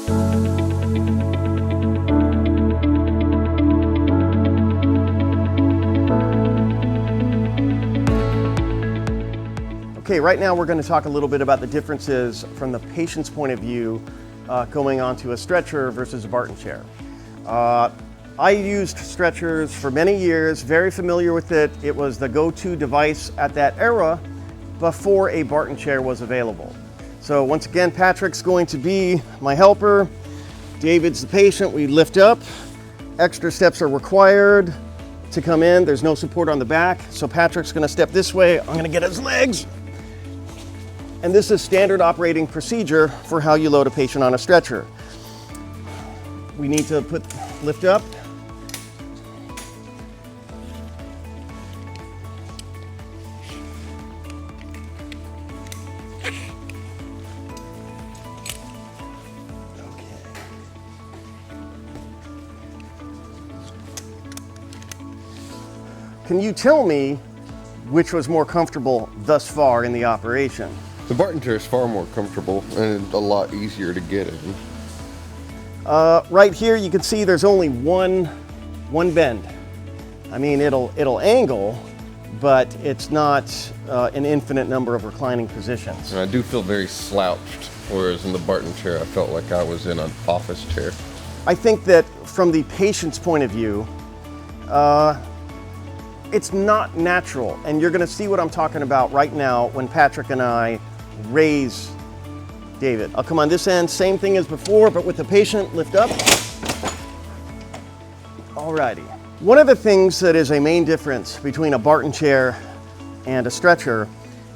Okay, right now we're going to talk a little bit about the differences from the patient's point of view going onto a stretcher versus a Barton chair. I used stretchers for many years, very familiar with it. It was the go-to device at that era before a Barton chair was available. So once again, Patrick's going to be my helper. David's the patient. We lift up. Extra steps are required to come in. There's no support on the back. So Patrick's going to step this way. I'm going to get his legs. And this is standard operating procedure for how you load a patient on a stretcher. We need to lift up. Can you tell me which was more comfortable thus far in the operation? The Barton chair is far more comfortable and a lot easier to get in. Right here you can see there's only one bend. I mean, it'll angle, but it's not an infinite number of reclining positions. And I do feel very slouched, whereas in the Barton chair I felt like I was in an office chair. I think that from the patient's point of view, it's not natural, and you're going to see what I'm talking about right now when Patrick and I raise David. I'll come on this end, same thing as before, but with the patient, lift up. Alrighty. One of the things that is a main difference between a Barton chair and a stretcher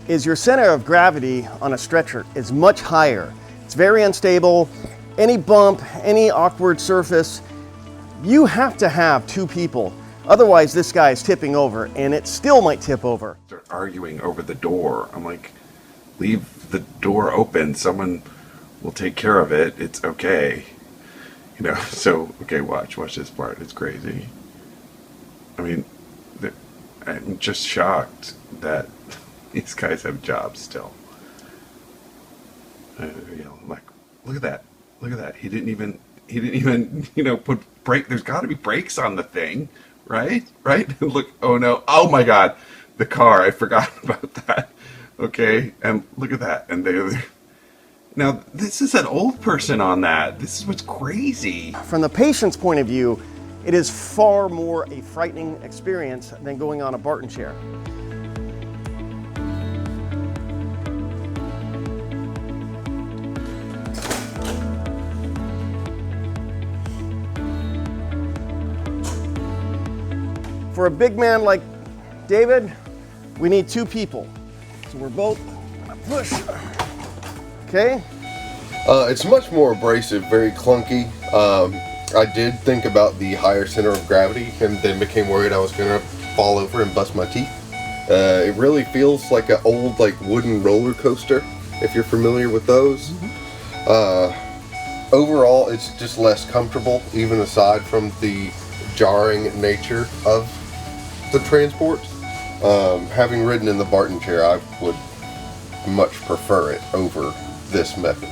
is your center of gravity on a stretcher is much higher. It's very unstable. Any bump, any awkward surface, you have to have two people. Otherwise, this guy is tipping over, and it still might tip over. They're arguing over the door. I'm like, leave the door open. Someone will take care of it. It's okay. You know, so, okay, watch this part. It's crazy. I mean, I'm just shocked that these guys have jobs still. You know, I'm like, look at that. Look at that. He didn't even, you know, put brake. There's got to be brakes on the thing. Right? Look, oh no, oh my God, the car, I forgot about that. Okay, and look at that, and now this is an old person on that. This is what's crazy. From the patient's point of view, it is far more a frightening experience than going on a Barton chair. For a big man like David, we need two people. So we're both gonna push. Okay? It's much more abrasive, very clunky. I did think about the higher center of gravity and then became worried I was gonna fall over and bust my teeth. It really feels like an old wooden roller coaster, if you're familiar with those. Overall, it's just less comfortable, even aside from the jarring nature of the transport. Having ridden in the Barton chair, I would much prefer it over this method.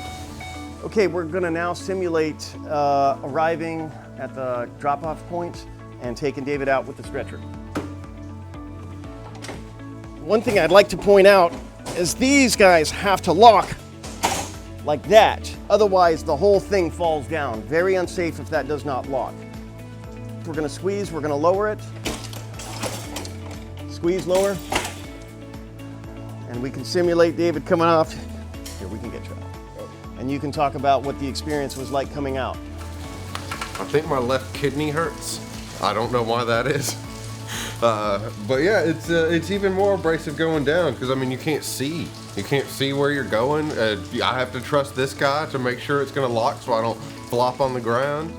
Okay, we're gonna now simulate arriving at the drop-off point and taking David out with the stretcher. One thing I'd like to point out is these guys have to lock like that. Otherwise, the whole thing falls down. Very unsafe if that does not lock. We're gonna squeeze, we're gonna lower it. Squeeze lower, and we can simulate David coming off. Here, we can get you out. And you can talk about what the experience was like coming out. I think my left kidney hurts. I don't know why that is. But yeah, it's even more abrasive going down because I mean you can't see. You can't see where you're going. I have to trust this guy to make sure it's gonna lock so I don't flop on the ground.